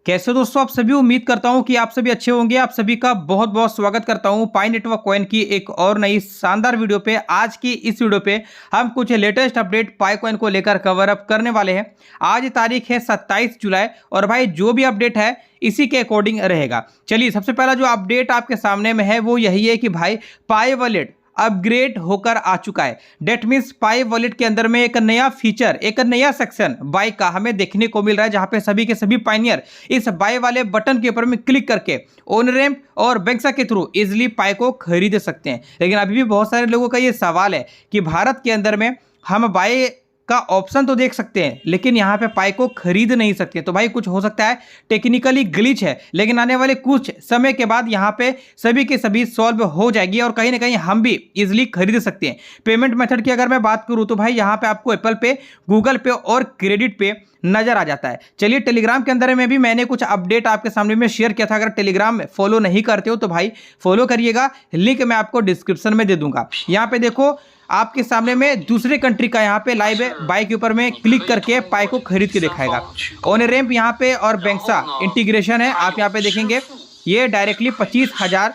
कैसे दोस्तों आप सभी, उम्मीद करता हूं कि आप सभी अच्छे होंगे। आप सभी का बहुत बहुत स्वागत करता हूं पाई नेटवर्क कॉइन की एक और नई शानदार वीडियो पे। आज की इस वीडियो पे हम कुछ लेटेस्ट अपडेट पाई कॉइन को लेकर कवर अप करने वाले हैं। आज तारीख है 27 जुलाई और भाई जो भी अपडेट है इसी के अकॉर्डिंग रहेगा। चलिए, सबसे पहला जो अपडेट आपके सामने में है वो यही है कि भाई पाई वॉलेट अपग्रेड होकर आ चुका है। डेट मीन्स पाई वॉलेट के अंदर में एक नया फीचर, एक नया सेक्शन बाय का हमें देखने को मिल रहा है, जहां पे सभी के सभी पाइनियर इस बाय वाले बटन के ऊपर में क्लिक करके ऑन रैंप और बैंक्सा के थ्रू इजिली पाई को खरीद सकते हैं। लेकिन अभी भी बहुत सारे लोगों का ये सवाल है कि भारत के अंदर में हम बाय का ऑप्शन तो देख सकते हैं लेकिन यहाँ पे पाई को खरीद नहीं सकते। तो भाई कुछ हो सकता है टेक्निकली ग्लिच है, लेकिन आने वाले कुछ समय के बाद यहाँ पे सभी के सभी सॉल्व हो जाएगी और कहीं ना कहीं हम भी इजिली खरीद सकते हैं। पेमेंट मेथड की अगर मैं बात करूँ तो भाई यहाँ पे आपको एप्पल पे, गूगल पे और क्रेडिट पे नजर आ जाता है। चलिए, टेलीग्राम के अंदर में भी मैंने कुछ अपडेट आपके सामने में शेयर किया था। अगर टेलीग्राम में फॉलो नहीं करते हो तो भाई फॉलो करिएगा, लिंक मैं आपको डिस्क्रिप्शन में दे दूंगा। यहाँ पे देखो आपके सामने में दूसरे कंट्री का यहाँ पे लाइव है, बाय के ऊपर में क्लिक करके पाई को खरीद के दिखाएगा। ऑन रैंप यहाँ पे और बैंक्सा इंटीग्रेशन है, आप यहाँ पे देखेंगे ये डायरेक्टली 25,000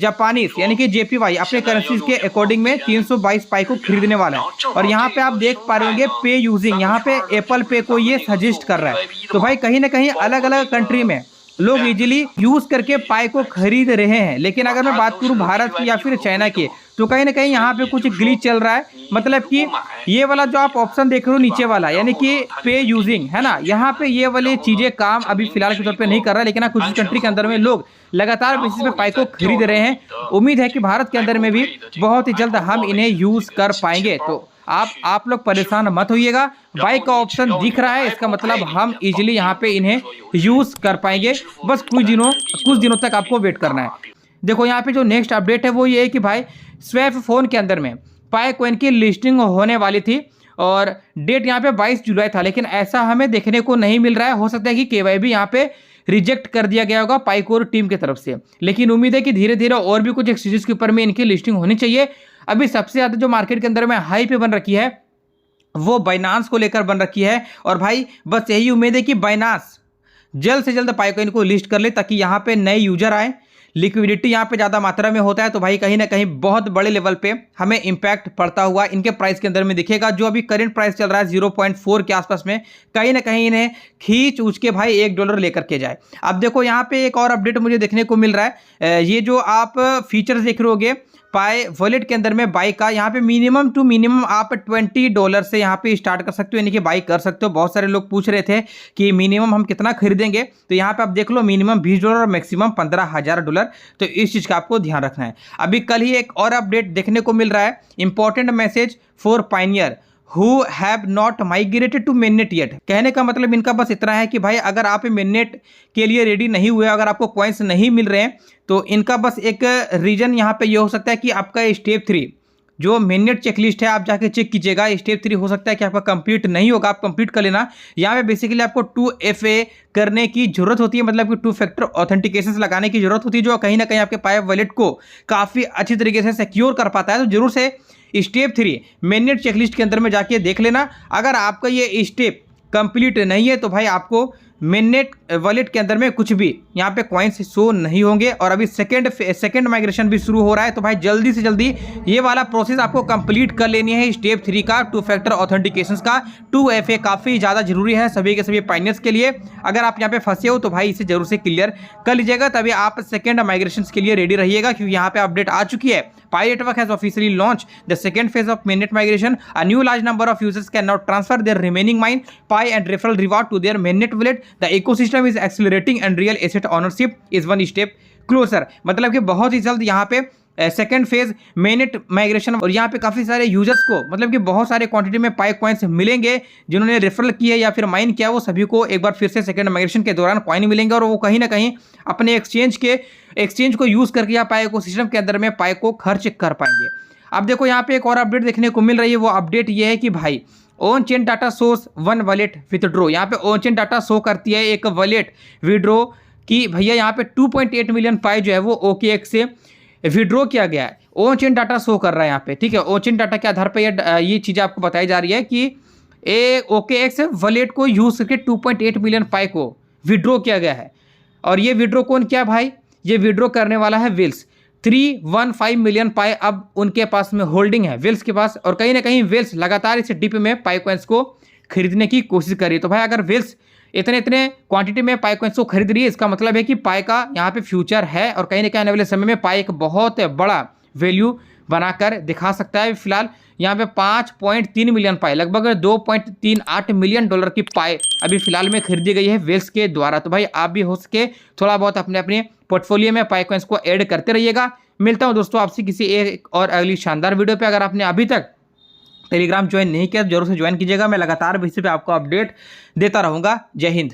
जापानीज यानी कि JPY अपने करेंसीज के अकॉर्डिंग में 322 पाई को खरीदने वाला है। और यहाँ पे आप देख पा रहे होंगे पे यूजिंग, यहाँ पे एप्पल पे को ये सजेस्ट कर रहा है। तो भाई कहीं ना कहीं अलग अलग कंट्री में लोग इजीली यूज करके पाई को खरीद रहे हैं। लेकिन अगर मैं बात करूं भारत की या फिर चाइना की, तो कहीं ना कहीं यहाँ पे कुछ ग्लिच चल रहा है। मतलब कि ये वाला जो आप ऑप्शन देख रहे हो नीचे वाला, यानी कि पे यूजिंग है ना, यहाँ पे ये वाली चीजें काम अभी फिलहाल के तौर पे नहीं कर रहा है। लेकिन कुछ कंट्री के अंदर में लोग लगातार बेसिस पे पाई को खरीद रहे हैं। उम्मीद है कि भारत के अंदर में भी बहुत ही जल्द हम इन्हें यूज कर पाएंगे। तो आप लोग परेशान मत होइएगा, बाय का ऑप्शन दिख रहा है, इसका मतलब हम इजीली यहाँ पे इन्हें यूज कर पाएंगे। बस कुछ दिनों तक आपको वेट करना है। देखो यहाँ पे जो नेक्स्ट अपडेट है वो ये है कि भाई स्वैप फोन के अंदर में पाई कॉइन की लिस्टिंग होने वाली थी और डेट यहाँ पे 22 जुलाई था, लेकिन ऐसा हमें देखने को नहीं मिल रहा है। हो सकता है कि KYB यहाँ पे रिजेक्ट कर दिया गया होगा पाई कोर टीम की तरफ से। लेकिन उम्मीद है कि धीरे धीरे और भी कुछ एक्सचेंजेस के ऊपर में इनकी लिस्टिंग होनी चाहिए। अभी सबसे ज्यादा जो मार्केट के अंदर में हाई पे बन रखी है वो बाइनांस को लेकर बन रखी है। और भाई बस यही उम्मीद है कि बाइनांस जल्द से जल्द पाई कॉइन को लिस्ट कर ले ताकि यहाँ पे नए यूजर आए, लिक्विडिटी यहाँ पे ज़्यादा मात्रा में होता है। तो भाई कहीं ना कहीं बहुत बड़े लेवल पे हमें इंपैक्ट पड़ता हुआ इनके प्राइस के अंदर में दिखेगा। जो अभी करंट प्राइस चल रहा है 0.4 के आसपास में, कहीं ना कहीं इन्हें खींच उच के भाई $1 लेकर के जाए। अब देखो यहाँ पे एक और अपडेट मुझे देखने को मिल रहा है। ये जो आप फीचर्स देख रहे होगे पाई वॉलेट के अंदर में बाई का, यहाँ पे मिनिमम टू मिनिमम आप $20 से यहाँ पे स्टार्ट कर सकते हो, यानी कि बाई कर सकते हो। बहुत सारे लोग पूछ रहे थे कि मिनिमम हम कितना खरीदेंगे, तो यहाँ पे आप देख लो मिनिमम $20 और मैक्सिमम $15,000। तो इस चीज़ का आपको ध्यान रखना है। अभी कल ही एक और अपडेट देखने को मिल रहा है, important message for pioneer who have not migrated to mainnet yet। कहने का मतलब इनका बस इतना है कि भाई अगर आप mainnet के लिए रेडी नहीं हुए, अगर आपको कॉइन्स नहीं मिल रहे हैं, तो इनका बस एक रीजन यहाँ पे ये हो सकता है कि आपका स्टेप 3 जो mainnet चेकलिस्ट है आप जाके चेक कीजिएगा। स्टेप 3 हो सकता है कि आपका कंप्लीट नहीं होगा, आप कंप्लीट कर लेना। यहाँ पे बेसिकली आपको 2FA करने की जरूरत होती है, मतलब कि 2 फैक्टर ऑथेंटिकेशन लगाने की जरूरत होती है, जो कहीं ना कहीं आपके पाई वॉलेट को काफ़ी अच्छी तरीके से सिक्योर कर पाता है। तो जरूर से स्टेप 3 mainnet चेकलिस्ट के अंदर में जाके देख लेना। अगर आपका ये स्टेप कंप्लीट नहीं है तो भाई आपको mainnet वॉलेट के अंदर में कुछ भी यहाँ पे कॉइन्स शो नहीं होंगे। और अभी सेकंड माइग्रेशन भी शुरू हो रहा है, तो भाई जल्दी से जल्दी ये वाला प्रोसेस आपको कंप्लीट कर लेनी है। स्टेप 3 का 2 फैक्टर ऑथेंटिकेशन का 2FA काफ़ी ज़्यादा जरूरी है सभी के सभी पाइनियर्स के लिए। अगर आप यहाँ पे फंसे हो तो भाई इसे जरूर से क्लियर कर लीजिएगा, तभी आप सेकंड माइग्रेशन के लिए रेडी रहिएगा। क्योंकि यहाँ पे अपडेट आ चुकी है, Pi network has officially launch the second phase of mainnet migration। A new large number of users can now transfer their remaining mine, Pi and referral reward to their mainnet wallet। The ecosystem is accelerating and real asset ownership is one step closer। मतलब कि बहुत ही जल्द यहाँ पे second phase mainnet migration, और यहाँ पे काफ़ी सारे यूजर्स को मतलब कि बहुत सारे क्वांटिटी में पाई कॉइन्स मिलेंगे। जिन्होंने रेफरल किया या फिर माइन किया वो सभी को एक बार फिर से सेकेंड माइग्रेशन के दौरान कॉइन मिलेंगे, और वो कहीं ना कहीं अपने एक्सचेंज को यूज़ करके या पाई इकोसिस्टम के अंदर में पाई को खर्च कर पाएंगे। अब देखो यहाँ पे एक और अपडेट देखने को मिल रही है। वो अपडेट ये है कि भाई on chain data source one wallet withdraw, यहाँ पे ऑन चेन डाटा शो करती है एक वॉलेट विड्रॉ की भैया यहाँ पे 2.8 मिलियन पाई जो है वो OKX से विड्रॉ किया गया है। ऑन चेन डाटा शो कर रहा है यहाँ पे, ठीक है। ऑन चेन डाटा के आधार पर ये चीज़ें आपको बताई जा रही है कि OKX वॉलेट को यूज करके 2.8 मिलियन पाई को विड्रॉ किया गया है। और ये विड्रॉ कौन किया भाई? ये विड्रॉ करने वाला है वेल्स। 315 मिलियन पाई अब उनके पास में होल्डिंग है वेल्स के पास, और कहीं ना कहीं वेल्स लगातार इस डिप में पाई कॉइन्स को खरीदने की कोशिश कर रही है। तो भाई अगर वेल्स इतने क्वांटिटी में पाई कॉइन्स को खरीद रही है, इसका मतलब है कि पाई का यहाँ पे फ्यूचर है, और कहीं ना कहीं आने वाले समय में पाई एक बहुत बड़ा वैल्यू बनाकर दिखा सकता है। फिलहाल यहाँ पे 5.3 मिलियन पाई, लगभग $2.38 मिलियन की पाई अभी फिलहाल में खरीदी गई है वेल्स के द्वारा। तो भाई आप भी हो सके थोड़ा बहुत अपने अपने पोर्टफोलियो में पाई कॉइन्स को ऐड करते रहिएगा। मिलता हूँ दोस्तों आपसे किसी एक और अगली शानदार वीडियो पे। अगर आपने अभी तक टेलीग्राम ज्वाइन नहीं किया जरूर से ज्वाइन कीजिएगा, मैं लगातार इसी पे आपको अपडेट देता रहूँगा। जय हिंद।